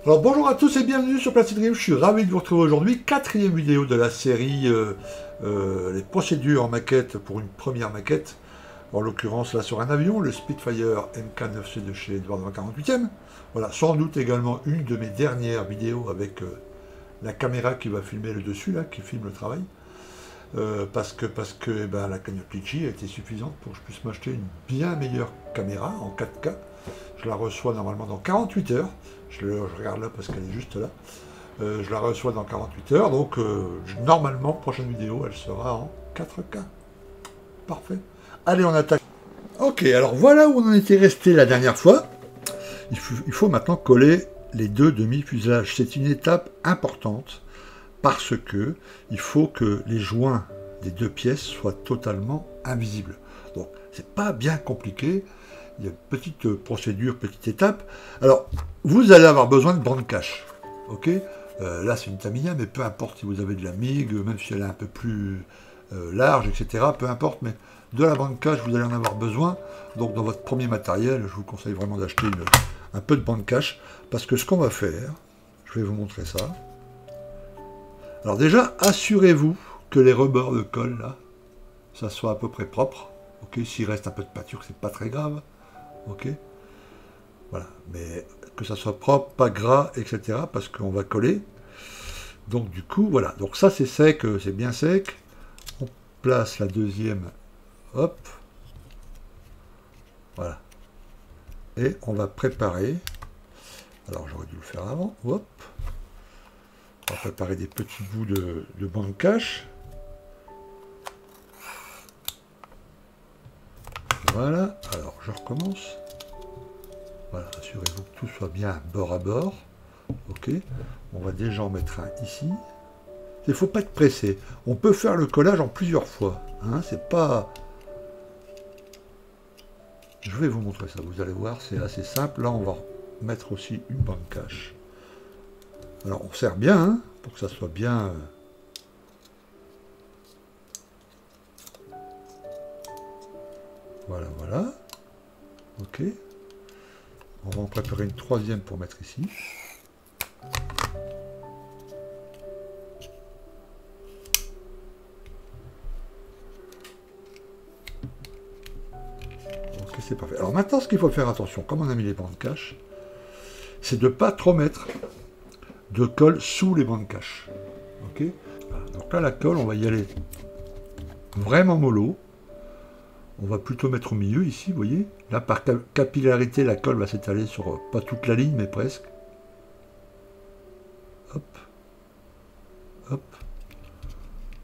Alors bonjour à tous et bienvenue sur Placid Dream, je suis ravi de vous retrouver aujourd'hui, quatrième vidéo de la série les procédures en maquette pour une première maquette, en l'occurrence là sur un avion, le Spitfire MK9C de chez Edward 48e. Voilà, sans doute également une de mes dernières vidéos avec la caméra qui va filmer le dessus, là, qui filme le travail. Parce que eh ben, la cagnotte Litchi a été suffisante pour que je puisse m'acheter une bien meilleure caméra en 4K. Je la reçois normalement dans 48 heures. Je regarde là parce qu'elle est juste là. Je la reçois dans 48 heures. Donc, normalement, prochaine vidéo, elle sera en 4K. Parfait. Allez, on attaque. Ok, alors voilà où on en était resté la dernière fois. Il faut maintenant coller les deux demi-fuselages. C'est une étape importante parce que il faut que les joints des deux pièces soient totalement invisibles. Donc, c'est pas bien compliqué. Il y a une petite procédure, petite étape. Alors, vous allez avoir besoin de bande cache. Ok, là, c'est une Tamiya, mais peu importe si vous avez de la MIG, même si elle est un peu plus large, etc. Peu importe, mais de la bande cache, vous allez en avoir besoin. Donc, dans votre premier matériel, je vous conseille vraiment d'acheter un peu de bande cache. Parce que ce qu'on va faire, je vais vous montrer ça. Alors déjà, assurez-vous que les rebords de colle, là, ça soit à peu près propre. Ok, s'il reste un peu de pâture, c'est pas très grave. Ok, voilà, mais que ça soit propre, pas gras, etc. parce qu'on va coller. Donc du coup, voilà. Donc ça c'est sec, c'est bien sec. On place la deuxième, hop, voilà. Et on va préparer. Alors j'aurais dû le faire avant. Hop. On va préparer des petits bouts de bande cache. Voilà. Alors je recommence. Voilà, assurez-vous que tout soit bien bord à bord. Ok, on va déjà en mettre un ici. Il ne faut pas être pressé. On peut faire le collage en plusieurs fois. Hein, c'est pas... Je vais vous montrer ça, vous allez voir, c'est assez simple. Là, on va mettre aussi une bande cache. Alors, on serre bien, hein, pour que ça soit bien... Voilà, voilà. Ok. On va en préparer une troisième pour mettre ici. Ok, c'est parfait. Alors maintenant, ce qu'il faut faire attention, comme on a mis les bandes cache, c'est de ne pas trop mettre de colle sous les bandes cache. Ok. Voilà. Donc là, la colle, on va y aller vraiment mollo. On va plutôt mettre au milieu ici, vous voyez. Là, par capillarité, la colle va s'étaler sur pas toute la ligne, mais presque. Hop. Hop.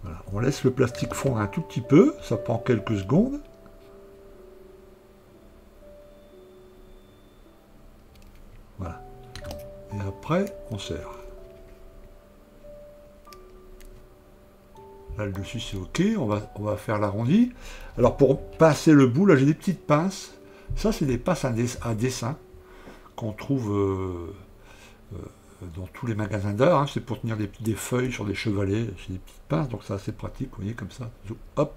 Voilà. On laisse le plastique fondre un tout petit peu. Ça prend quelques secondes. Voilà. Et après, on serre. Là, le dessus, c'est OK. On va faire l'arrondi. Alors, pour pincer le bout, là, j'ai des petites pinces. Ça, c'est des pinces à dessin qu'on trouve dans tous les magasins d'art. Hein. C'est pour tenir des feuilles sur des chevalets. C'est des petites pinces, donc c'est assez pratique. Vous voyez, comme ça. Hop.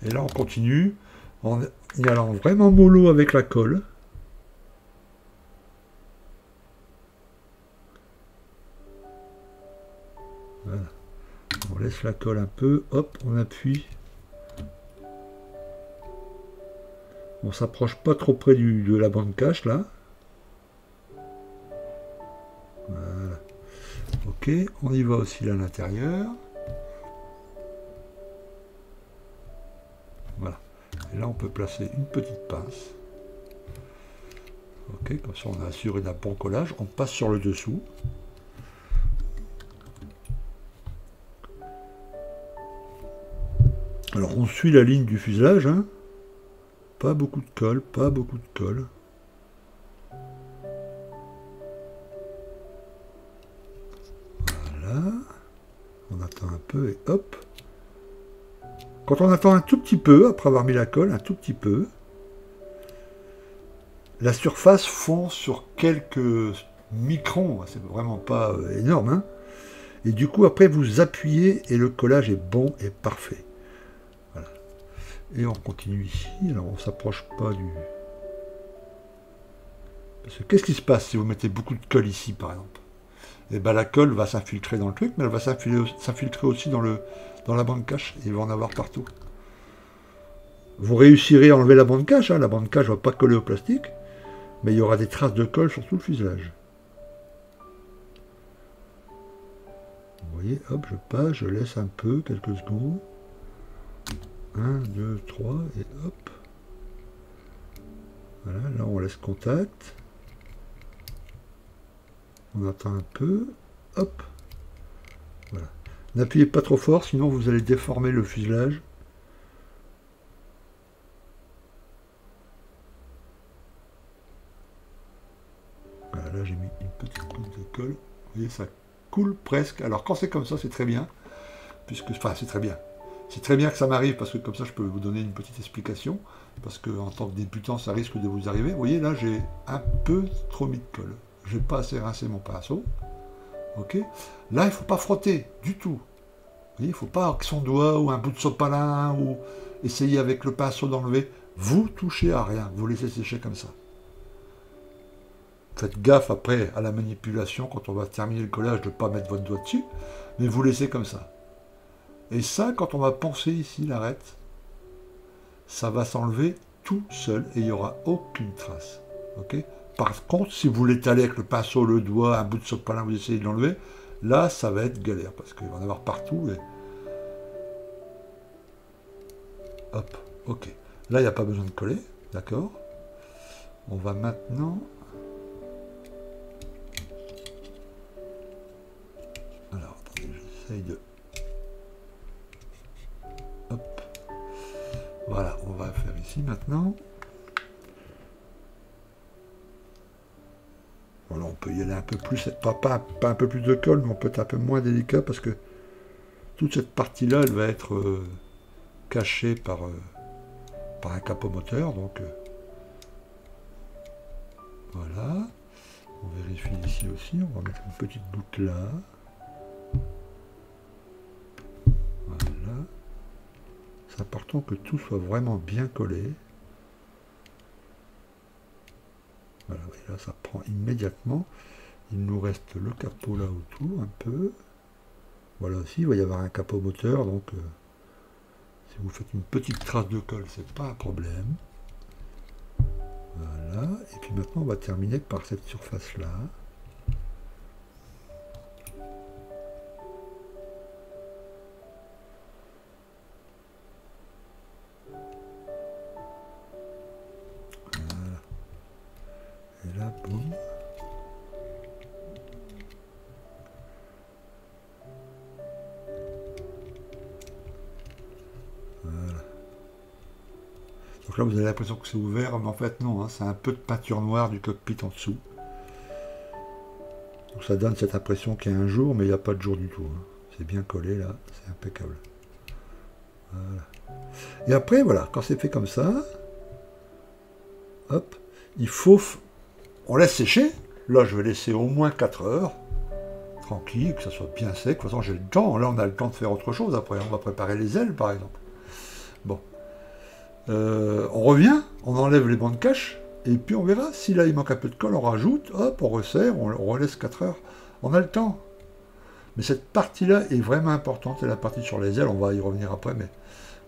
Et là, on continue. En y allant vraiment mollo avec la colle. Voilà. On laisse la colle un peu, hop, on appuie. On s'approche pas trop près de la bande cache là. Voilà. Ok, on y va aussi là à l'intérieur. Voilà. Et là on peut placer une petite pince. Ok, comme ça on a assuré d'un bon collage. On passe sur le dessous. Alors on suit la ligne du fuselage, hein. Pas beaucoup de colle, pas beaucoup de colle. Voilà. On attend un peu et hop. Quand on attend un tout petit peu, après avoir mis la colle, un tout petit peu, la surface fond sur quelques microns, c'est vraiment pas énorme, hein. Et du coup après vous appuyez et le collage est bon et parfait. Voilà. Et on continue ici, alors on s'approche pas du... Parce que qu'est-ce qui se passe si vous mettez beaucoup de colle ici, par exemple? Et bien la colle va s'infiltrer dans le truc, mais elle va s'infiltrer aussi dans la bande cache, et il va en avoir partout. Vous réussirez à enlever la bande cache, hein, la bande cache ne va pas coller au plastique, mais il y aura des traces de colle sur tout le fuselage. Vous voyez, hop, je passe, je laisse un peu, quelques secondes. 1, 2, 3, et hop. Voilà, là on laisse contact. On attend un peu, hop. Voilà. N'appuyez pas trop fort, sinon vous allez déformer le fuselage. Voilà, là j'ai mis une petite goutte de colle. Vous voyez, ça coule presque. Alors quand c'est comme ça, c'est très bien. Puisque, enfin, c'est très bien. C'est très bien que ça m'arrive, parce que comme ça, je peux vous donner une petite explication. Parce que en tant que débutant, ça risque de vous arriver. Vous voyez, là, j'ai un peu trop mis de colle. Je n'ai pas assez rincé mon pinceau. Ok. Là, il ne faut pas frotter du tout. Vous voyez, il ne faut pas avec son doigt ou un bout de sopalin ou essayer avec le pinceau d'enlever. Vous touchez à rien. Vous laissez sécher comme ça. Faites gaffe après à la manipulation quand on va terminer le collage de ne pas mettre votre doigt dessus. Mais vous laissez comme ça. Et ça, quand on va poncer ici l'arête, ça va s'enlever tout seul et il n'y aura aucune trace. Ok. Par contre, si vous l'étalez avec le pinceau, le doigt, un bout de sopalin, vous essayez de l'enlever, là, ça va être galère parce qu'il va en avoir partout. Et... hop, ok. Là, il n'y a pas besoin de coller, d'accord. On va maintenant... alors, attendez, j'essaye de... hop. Voilà, on va faire ici maintenant. Voilà, on peut y aller un peu plus, pas un peu plus de colle, mais on peut être un peu moins délicat parce que toute cette partie-là, elle va être cachée par un capot moteur. Donc voilà. On vérifie ici aussi. On va mettre une petite boucle là. Voilà. C'est important que tout soit vraiment bien collé. Voilà, oui, là ça prend immédiatement. Il nous reste le capot là autour un peu. Voilà aussi, il va y avoir un capot moteur, donc si vous faites une petite trace de colle, c'est pas un problème. Voilà, et puis maintenant on va terminer par cette surface là. Voilà. Et là, boum. Voilà. Donc là, vous avez l'impression que c'est ouvert, mais en fait, non, hein, c'est un peu de peinture noire du cockpit en dessous. Donc ça donne cette impression qu'il y a un jour, mais il n'y a pas de jour du tout. Hein. C'est bien collé, là, c'est impeccable. Voilà. Et après, voilà, quand c'est fait comme ça, hop, il faut... on laisse sécher. Là, je vais laisser au moins 4 heures. Tranquille, que ça soit bien sec. De toute façon, j'ai le temps. Là, on a le temps de faire autre chose. Après, on va préparer les ailes, par exemple. Bon. On revient, on enlève les bandes cache, et puis on verra. Si là, il manque un peu de colle, on rajoute, hop, on resserre, on relaisse 4 heures. On a le temps. Mais cette partie-là est vraiment importante. C'est la partie sur les ailes. On va y revenir après, mais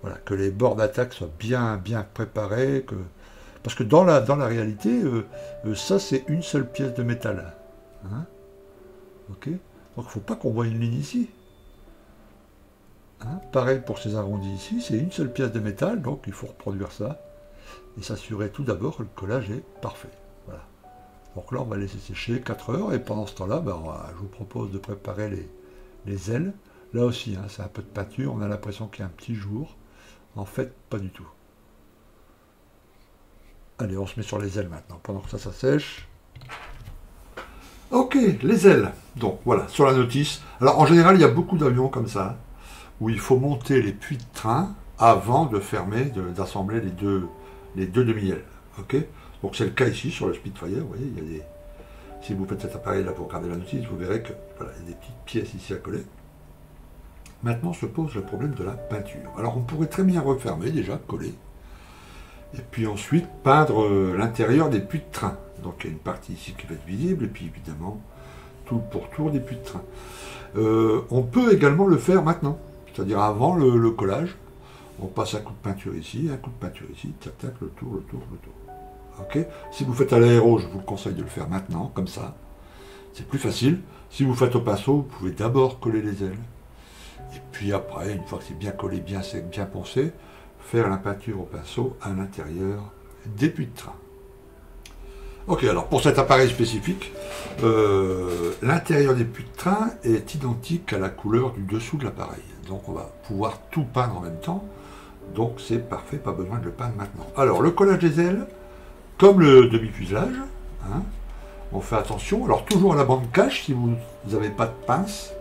voilà, que les bords d'attaque soient bien préparés. Parce que dans la réalité, ça, c'est une seule pièce de métal. Hein, ok. Donc, il ne faut pas qu'on voit une ligne ici. Hein, pareil pour ces arrondis ici, c'est une seule pièce de métal, donc il faut reproduire ça. Et s'assurer tout d'abord que le collage est parfait. Voilà. Donc là, on va laisser sécher 4 heures, et pendant ce temps-là, ben, je vous propose de préparer les ailes. Là aussi, hein, c'est un peu de peinture, on a l'impression qu'il y a un petit jour. En fait, pas du tout. Allez, on se met sur les ailes maintenant, pendant que ça sèche. Ok, les ailes. Donc voilà, sur la notice. Alors en général, il y a beaucoup d'avions comme ça, où il faut monter les puits de train avant de fermer, d'assembler les deux demi-ailes. Ok. Donc c'est le cas ici sur le Spitfire. Vous voyez, il y a des... si vous faites cet appareil-là pour regarder la notice, vous verrez que voilà, il y a des petites pièces ici à coller. Maintenant se pose le problème de la peinture. Alors on pourrait très bien refermer déjà, coller. Et puis ensuite, peindre l'intérieur des puits de train. Donc il y a une partie ici qui va être visible, et puis évidemment, tout le pourtour des puits de train. On peut également le faire maintenant, c'est-à-dire avant le collage. On passe un coup de peinture ici, un coup de peinture ici, tac, tac, le tour, le tour, le tour. Ok. Si vous faites à l'aéro, je vous le conseille de le faire maintenant, comme ça. C'est plus facile. Si vous faites au pinceau, vous pouvez d'abord coller les ailes. Et puis après, une fois que c'est bien collé, bien sec, bien poncé, faire la peinture au pinceau à l'intérieur des puits de train. Ok, alors pour cet appareil spécifique, l'intérieur des puits de train est identique à la couleur du dessous de l'appareil. Donc on va pouvoir tout peindre en même temps. Donc c'est parfait, pas besoin de le peindre maintenant. Alors le collage des ailes, comme le demi-fuselage, hein, on fait attention. Alors toujours à la bande cache si vous n'avez pas de pince.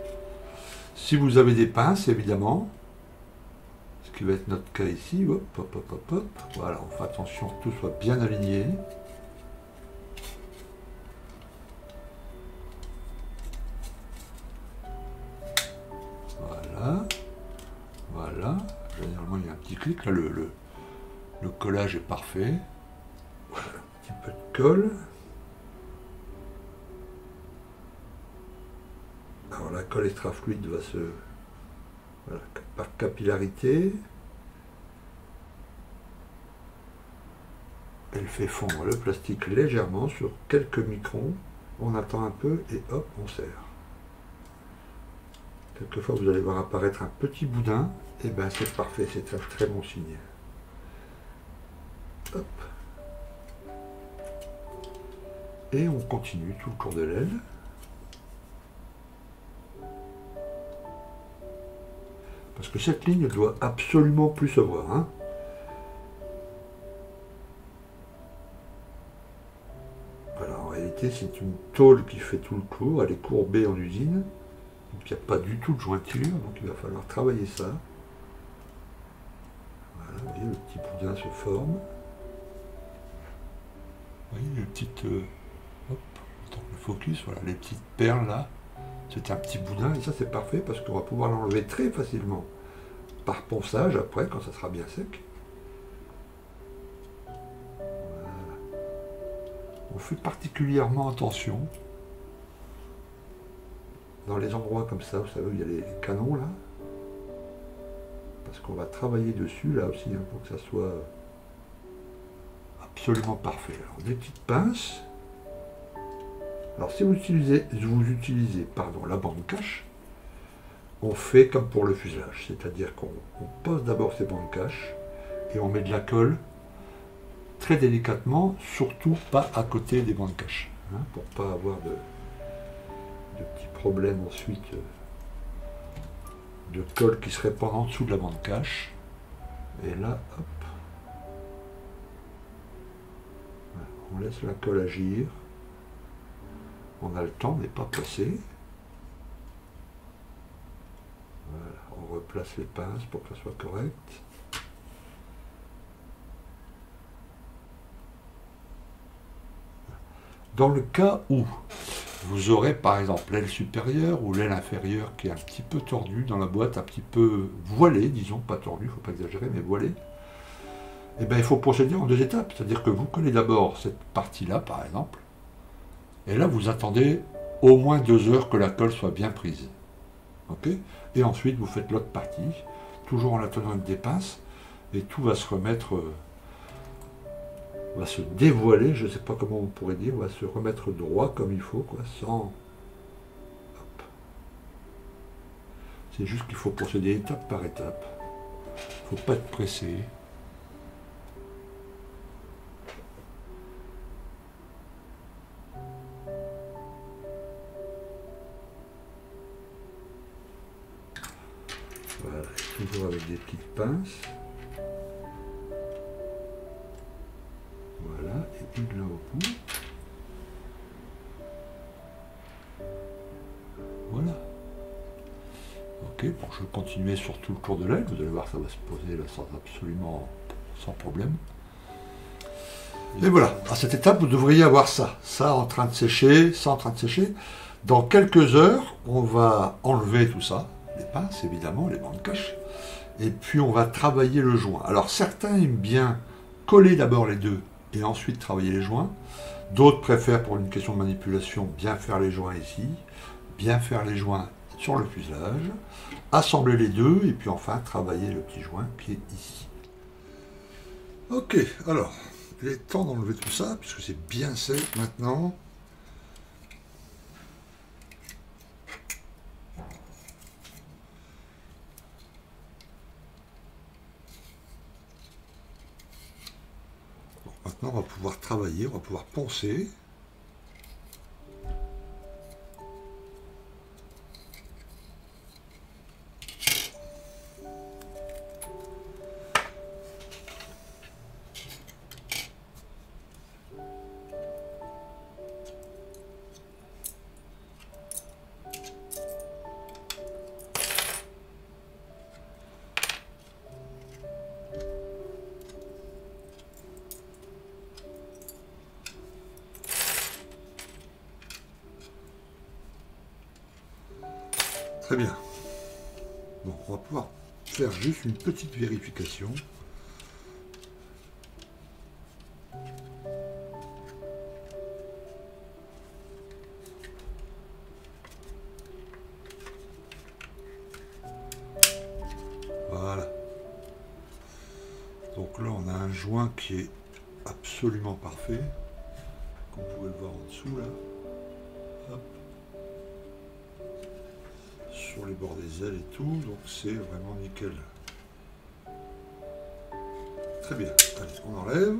Si vous avez des pinces, évidemment, ce qui va être notre cas ici, hop, hop, hop, hop, hop. Voilà, on fait attention que tout soit bien aligné. Voilà, voilà. Généralement, il y a un petit clic. Là, le collage est parfait. Voilà, un petit peu de colle. Alors, la colle extra fluide va se... Voilà, par capillarité. Elle fait fondre le plastique légèrement sur quelques microns. On attend un peu et hop, on serre. Quelquefois, vous allez voir apparaître un petit boudin. Et bien, c'est parfait, c'est un très bon signe. Hop. Et on continue tout le tour de l'aile. Parce que cette ligne doit absolument plus se voir. Hein. Voilà, en réalité, c'est une tôle qui fait tout le tour. Elle est courbée en usine. Donc il n'y a pas du tout de jointure. Donc il va falloir travailler ça. Voilà, vous voyez, le petit boudin se forme. Vous voyez les petites... hop, attends, le focus, voilà, les petites perles là. C'est un petit boudin et ça c'est parfait parce qu'on va pouvoir l'enlever très facilement par ponçage après quand ça sera bien sec. Voilà. On fait particulièrement attention dans les endroits comme ça, vous savez où il y a les canons là, parce qu'on va travailler dessus là aussi hein, pour que ça soit absolument parfait. Alors des petites pinces. Alors si vous utilisez la bande cache, on fait comme pour le fuselage, c'est-à-dire qu'on pose d'abord ces bandes cache et on met de la colle très délicatement, surtout pas à côté des bandes cache, hein, pour pas avoir de petits problèmes ensuite de colle qui se répand en dessous de la bande cache. Et là, hop, voilà, on laisse la colle agir. On a le temps, on n'est pas pressé. Voilà, on replace les pinces pour que ça soit correct. Dans le cas où vous aurez par exemple l'aile supérieure ou l'aile inférieure qui est un petit peu tordue dans la boîte, un petit peu voilée, disons, pas tordue, il ne faut pas exagérer, mais voilée, et bien il faut procéder en deux étapes. C'est-à-dire que vous collez d'abord cette partie-là, par exemple, et là, vous attendez au moins 2 heures que la colle soit bien prise. Okay, et ensuite, vous faites l'autre partie, toujours en la tenant avec des pinces, et tout va se remettre, va se dévoiler, je ne sais pas comment on pourrait dire, va se remettre droit comme il faut, quoi, sans... Hop. C'est juste qu'il faut procéder étape par étape. Il ne faut pas être pressé. Voilà, toujours avec des petites pinces. Voilà, et une là au bout. Voilà. Ok, bon, je vais continuer sur tout le tour de l'aile. Vous allez voir, ça va se poser là sans problème. Et voilà, à cette étape, vous devriez avoir ça. Ça en train de sécher, ça en train de sécher. Dans quelques heures, on va enlever tout ça. Les pinces, évidemment, les bandes cache. Et puis, on va travailler le joint. Alors, certains aiment bien coller d'abord les deux et ensuite travailler les joints. D'autres préfèrent, pour une question de manipulation, bien faire les joints ici, bien faire les joints sur le fuselage, assembler les deux et puis enfin travailler le petit joint qui est ici. Ok, alors, il est temps d'enlever tout ça puisque c'est bien sec maintenant. Maintenant, on va pouvoir travailler, on va pouvoir poncer. Très bien. Donc on va pouvoir faire juste une petite vérification. Voilà. Donc là on a un joint qui est absolument parfait. Comme vous pouvez le voir en dessous là. Hop. Sur les bords des ailes et tout, donc c'est vraiment nickel. Très bien, allez, on enlève.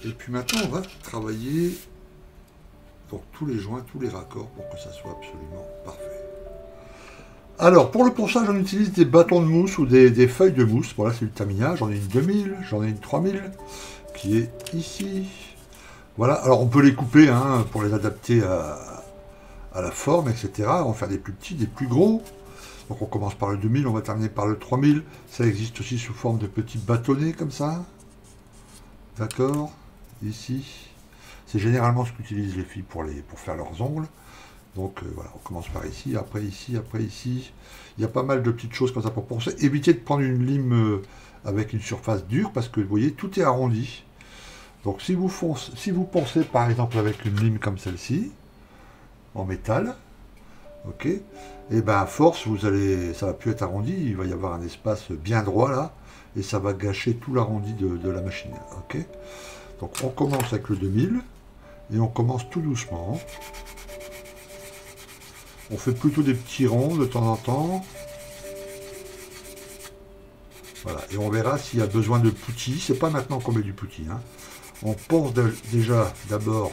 Et puis maintenant, on va travailler donc tous les joints, tous les raccords pour que ça soit absolument parfait. Alors, pour le ponçage, on utilise des bâtons de mousse ou des feuilles de mousse. Voilà, c'est du Tamiya. J'en ai une 2000, j'en ai une 3000 qui est ici. Voilà, alors on peut les couper hein, pour les adapter à la forme, etc. On va faire des plus petits, des plus gros. Donc on commence par le 2000, on va terminer par le 3000. Ça existe aussi sous forme de petits bâtonnets comme ça. D'accord. Ici. C'est généralement ce qu'utilisent les filles pour faire leurs ongles. Donc voilà, on commence par ici, après ici, après ici. Il y a pas mal de petites choses comme ça pour poncer. Évitez de prendre une lime avec une surface dure parce que vous voyez, tout est arrondi. Donc si vous poncez par exemple avec une lime comme celle-ci, en métal, ok, et ben à force ça va plus être arrondi, il va y avoir un espace bien droit là, et ça va gâcher tout l'arrondi de la machine, ok. Donc on commence avec le 2000 et on commence tout doucement. On fait plutôt des petits ronds de temps en temps. Voilà, et on verra s'il y a besoin de putty. C'est pas maintenant qu'on met du putty, hein. On ponce déjà d'abord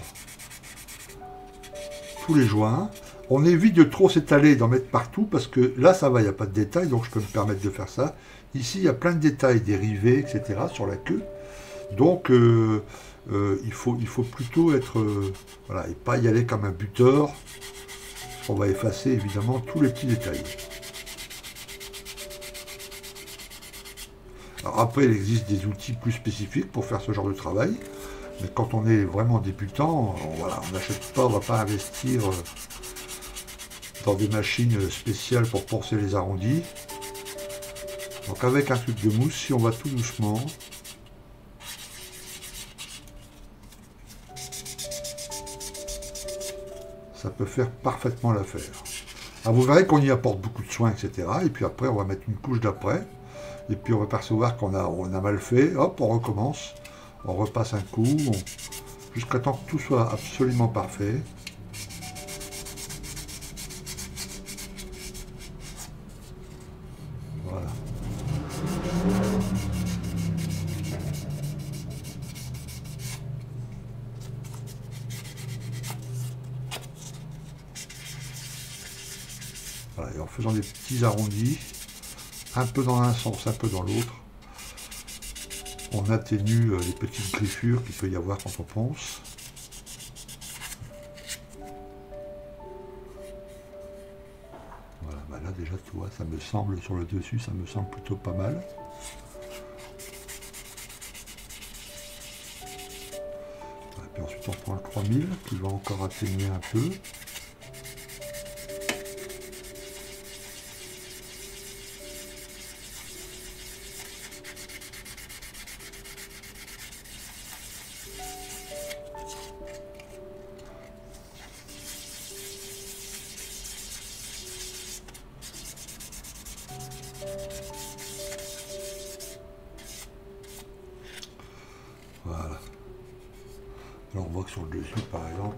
tous les joints. On évite de trop s'étaler et d'en mettre partout parce que là ça va, il n'y a pas de détails, donc je peux me permettre de faire ça. Ici il y a plein de détails, des rivets, etc. sur la queue. Donc il faut plutôt être voilà, et pas y aller comme un buteur. On va effacer évidemment tous les petits détails. Alors après il existe des outils plus spécifiques pour faire ce genre de travail. Mais quand on est vraiment débutant, voilà, on n'achète pas, on ne va pas investir dans des machines spéciales pour poncer les arrondis. Donc avec un truc de mousse, si on va tout doucement, ça peut faire parfaitement l'affaire. Alors vous verrez qu'on y apporte beaucoup de soins, etc. Et puis après, on va mettre une couche d'après. Et puis on va percevoir qu'on a mal fait. Hop, on recommence. On repasse un coup. Jusqu'à temps que tout soit absolument parfait. Voilà. Voilà, et en faisant des petits arrondis, un peu dans un sens, un peu dans l'autre, on atténue les petites griffures qu'il peut y avoir quand on ponce. Voilà, bah là déjà tu vois, ça me semble sur le dessus, ça me semble plutôt pas mal. Et puis ensuite on prend le 3000 qui va encore atténuer un peu. Voilà. Là, on voit que sur le dessus, par exemple,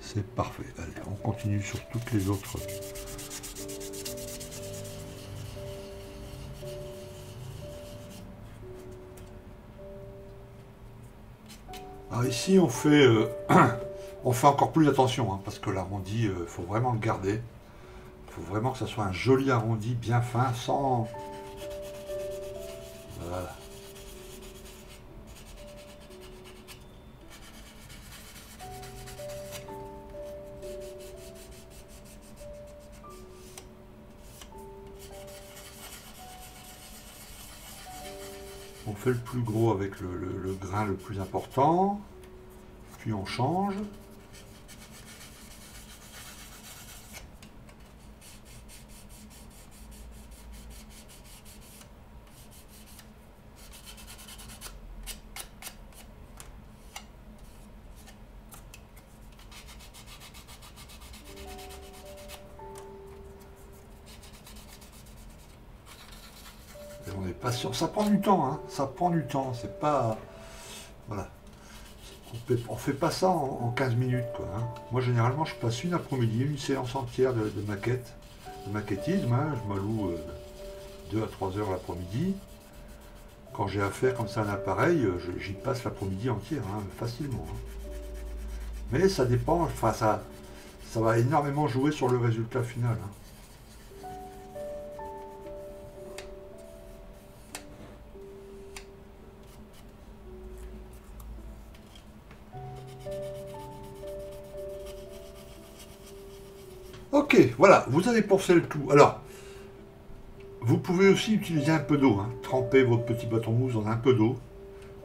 c'est parfait. Allez, on continue sur toutes les autres. Alors ici, on fait, on fait encore plus attention, hein, parce que l'arrondi, il faut vraiment le garder. Il faut vraiment que ça soit un joli arrondi, bien fin, sans... Voilà. On fait le plus gros avec le grain le plus important, puis on change. Et on est patient. Ça prend du temps, hein. Ça prend du temps. C'est pas... Voilà. On fait pas ça en 15 minutes, quoi, hein. Moi, généralement, je passe une après-midi, une séance entière de maquette, de maquettisme, hein. Je m'alloue 2 à 3 heures l'après-midi. Quand j'ai affaire comme ça à un appareil, j'y passe l'après-midi entière, hein, facilement, hein. Mais ça dépend, enfin, ça va énormément jouer sur le résultat final, hein. Ok, voilà, vous avez pensé le tout. Alors, vous pouvez aussi utiliser un peu d'eau, hein. Tremper votre petit bâton mousse dans un peu d'eau.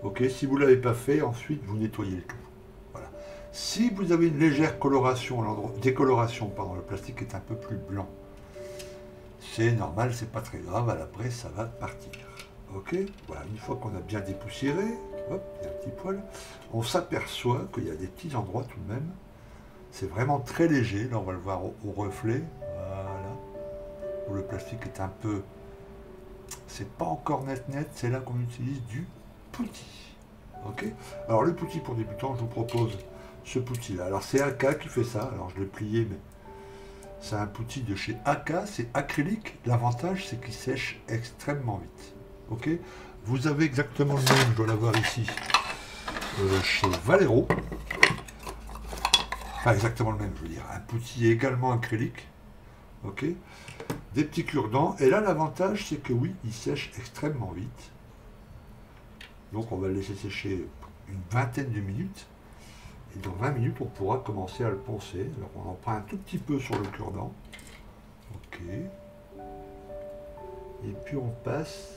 Ok, si vous ne l'avez pas fait, ensuite vous nettoyez le tout. Voilà. Si vous avez une légère coloration à l'endroit, décoloration, pardon, le plastique est un peu plus blanc. C'est normal, c'est pas très grave, à l'après ça va partir. Ok, voilà, une fois qu'on a bien dépoussiéré, hop, il y a un petit poil, on s'aperçoit qu'il y a des petits endroits tout de même. C'est vraiment très léger, là on va le voir au reflet, voilà, où le plastique est un peu... C'est pas encore net net, c'est là qu'on utilise du putty. Ok. Alors le putty pour débutants, je vous propose ce putty là. Alors c'est AK qui fait ça, alors je l'ai plié, mais c'est un putty de chez AK, c'est acrylique. L'avantage c'est qu'il sèche extrêmement vite. Ok. Vous avez exactement le même, je dois l'avoir ici, chez Valero. Enfin exactement le même, je veux dire. Un putty également acrylique. Ok. Des petits cure-dents. Et là, l'avantage, c'est que oui, il sèche extrêmement vite. Donc, on va le laisser sécher une vingtaine de minutes. Et dans 20 minutes, on pourra commencer à le poncer. Alors, on en prend un tout petit peu sur le cure-dent. Ok. Et puis, on passe.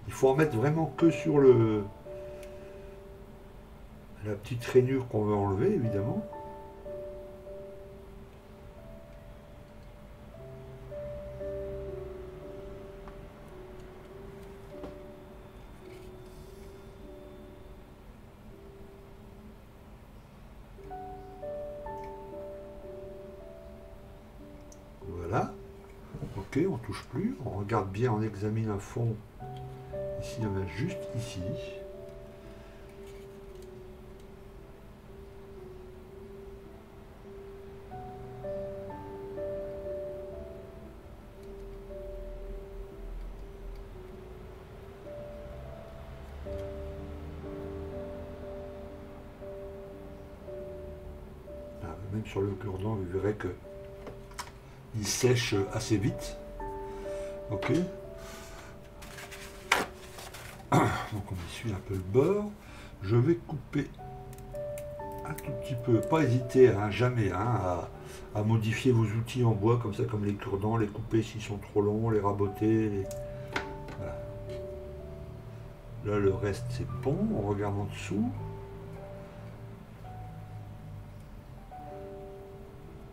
Il faut en mettre vraiment que sur la petite rainure qu'on veut enlever, évidemment. Voilà. Ok, on touche plus. On regarde bien, on examine à fond. Ici, il y en a juste ici. Même sur le cure-dent, vous verrez que il sèche assez vite. Ok. Donc on essuie un peu le bord. Je vais couper un tout petit peu. Pas hésiter, hein, jamais, hein, à modifier vos outils en bois, comme ça, comme les cure-dents, les couper s'ils sont trop longs, les raboter. Voilà. Là, le reste, c'est bon. On regarde en dessous.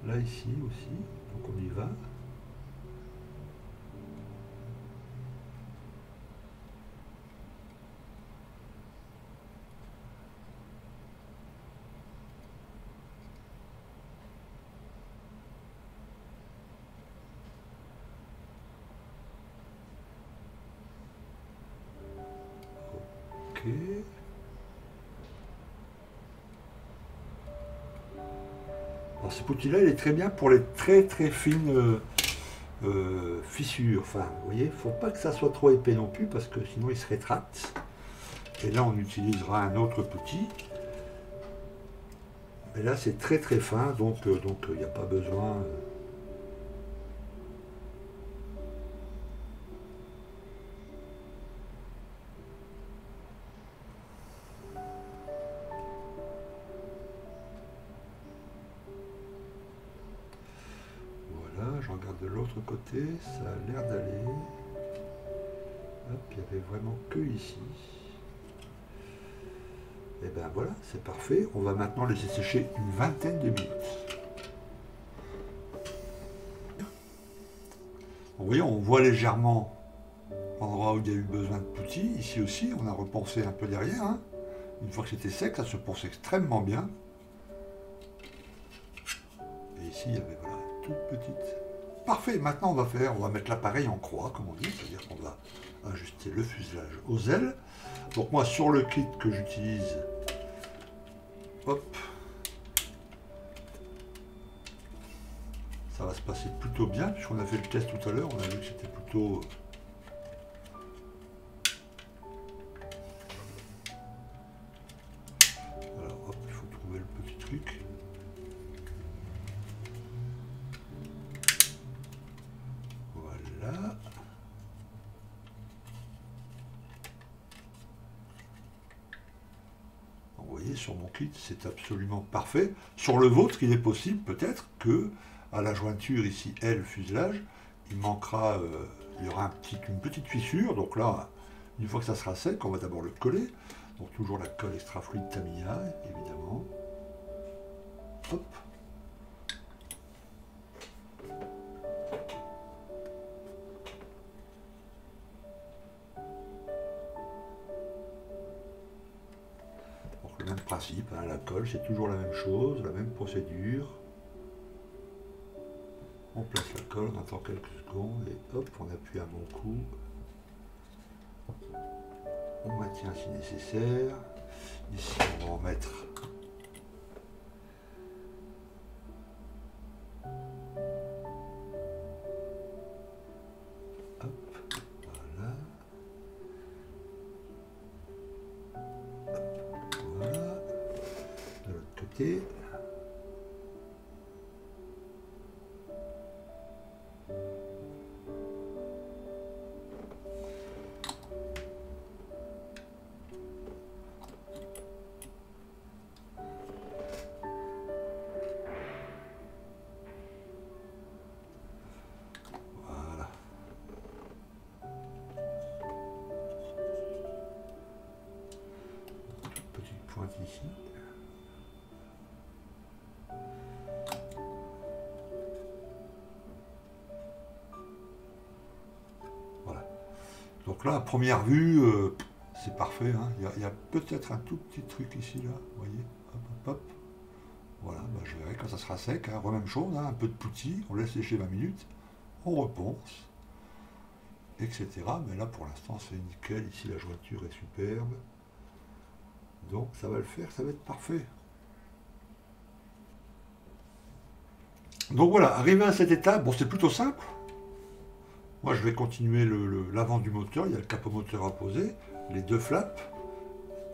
Là, ici aussi. Donc on y va. Ok. Alors cet outil-là, il est très bien pour les très très fines fissures. Enfin, vous voyez, il ne faut pas que ça soit trop épais non plus parce que sinon il se rétracte. Et là, on utilisera un autre petit. Mais là, c'est très très fin, donc il n'y a pas besoin. Voilà, je regarde de l'autre côté, ça a l'air d'aller. Hop, il n'y avait vraiment que ici. Et ben voilà, c'est parfait. On va maintenant laisser sécher une vingtaine de minutes. Vous voyez, on voit légèrement l'endroit où il y a eu besoin de poutis. Ici aussi, on a repensé un peu derrière. Hein. Une fois que c'était sec, ça se ponce extrêmement bien. Et ici, il y avait voilà, toute petite. Parfait, maintenant on va mettre l'appareil en croix, comme on dit, c'est-à-dire qu'on va ajuster le fuselage aux ailes. Donc moi, sur le kit que j'utilise, hop, ça va se passer plutôt bien, puisqu'on a fait le test tout à l'heure, on a vu que c'était plutôt... Alors hop, il faut trouver le petit truc. Voilà. Vous voyez, sur mon kit, c'est absolument parfait. Sur le vôtre, il est possible peut-être que à la jointure ici, L, fuselage, il manquera, il y aura une petite fissure. Donc là, une fois que ça sera sec, on va d'abord le coller. Donc toujours la colle extra fluide Tamiya, évidemment. Hop. Donc le même principe, hein, la colle, c'est toujours la même chose, la même procédure. On place la colle, on attend quelques secondes et hop, on appuie un bon coup. On maintient si nécessaire. Ici, on va en mettre. Hop, voilà. Hop, voilà. De l'autre côté. Ici. Voilà. Donc là, à première vue, c'est parfait. Hein. Il y a peut-être un tout petit truc ici, là. Vous voyez, hop, hop, hop. Voilà, bah, je verrai quand ça sera sec. Hein. Même chose, hein, un peu de poutis. On laisse sécher 20 minutes. On reponce, etc. Mais là, pour l'instant, c'est nickel. Ici, la jointure est superbe. Donc ça va le faire, ça va être parfait. Donc voilà, arrivé à cette étape, bon c'est plutôt simple. Moi je vais continuer l'avant du moteur, il y a le capot moteur à poser, les deux flaps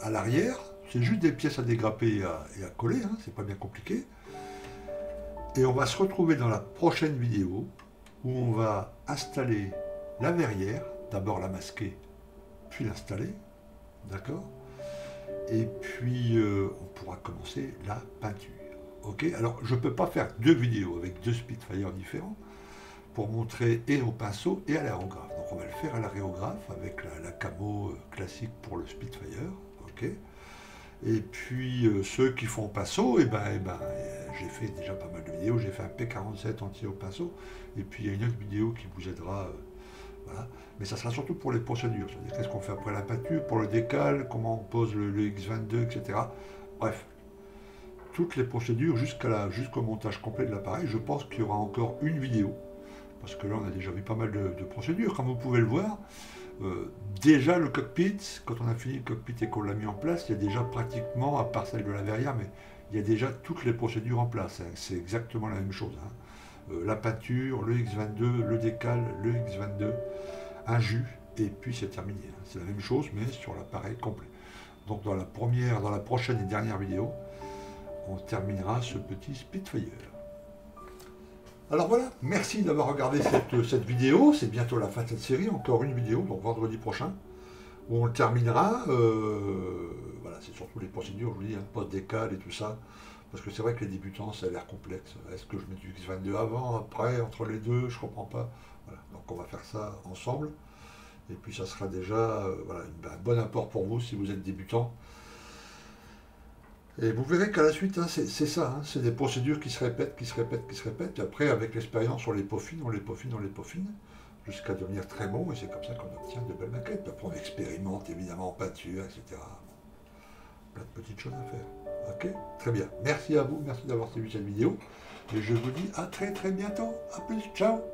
à l'arrière, c'est juste des pièces à dégrapper et à coller, hein, c'est pas bien compliqué. Et on va se retrouver dans la prochaine vidéo où on va installer la verrière, d'abord la masquer, puis l'installer, d'accord ? Et puis on pourra commencer la peinture. Ok, alors je ne peux pas faire deux vidéos avec deux Spitfire différents pour montrer et au pinceau et à l'aérographe. Donc on va le faire à l'aérographe avec la camo classique pour le Spitfire. Ok. Et puis ceux qui font au pinceau, j'ai fait déjà pas mal de vidéos. J'ai fait un P47 entier au pinceau. Et puis il y a une autre vidéo qui vous aidera. Voilà. Mais ça sera surtout pour les procédures, c'est-à-dire qu'est-ce qu'on fait après la peinture, pour le décal, comment on pose le X22, etc. Bref, toutes les procédures jusqu'au montage complet de l'appareil. Je pense qu'il y aura encore une vidéo, parce que là on a déjà vu pas mal de procédures, comme vous pouvez le voir. Déjà le cockpit, quand on a fini le cockpit et qu'on l'a mis en place, il y a déjà pratiquement, à part celle de la verrière, mais il y a déjà toutes les procédures en place. Hein. C'est exactement la même chose. Hein. La peinture, le X22, le décal, le X22, un jus, et puis c'est terminé. Hein. C'est la même chose, mais sur l'appareil complet. Donc dans la prochaine et dernière vidéo, on terminera ce petit Spitfire. Alors voilà, merci d'avoir regardé cette vidéo. C'est bientôt la fin de cette série, encore une vidéo, donc vendredi prochain, où on le terminera. Voilà, c'est surtout les procédures, je vous dis, hein, post-décal et tout ça. Parce que c'est vrai que les débutants, ça a l'air complexe. Est-ce que je mets du X22 avant, après, entre les deux? Je comprends pas. Voilà, donc on va faire ça ensemble. Et puis ça sera déjà voilà, un bon apport pour vous si vous êtes débutant. Et vous verrez qu'à la suite, hein, c'est ça, hein, c'est des procédures qui se répètent, qui se répètent, qui se répètent. Et après, avec l'expérience, on les peaufine, on les peaufine, on les peaufine, jusqu'à devenir très bon. Et c'est comme ça qu'on obtient de belles maquettes. Après, on expérimente évidemment en peinture, etc. Plein de petites choses à faire. Ok, très bien. Merci à vous, merci d'avoir suivi cette vidéo. Et je vous dis à très très bientôt. À plus, ciao.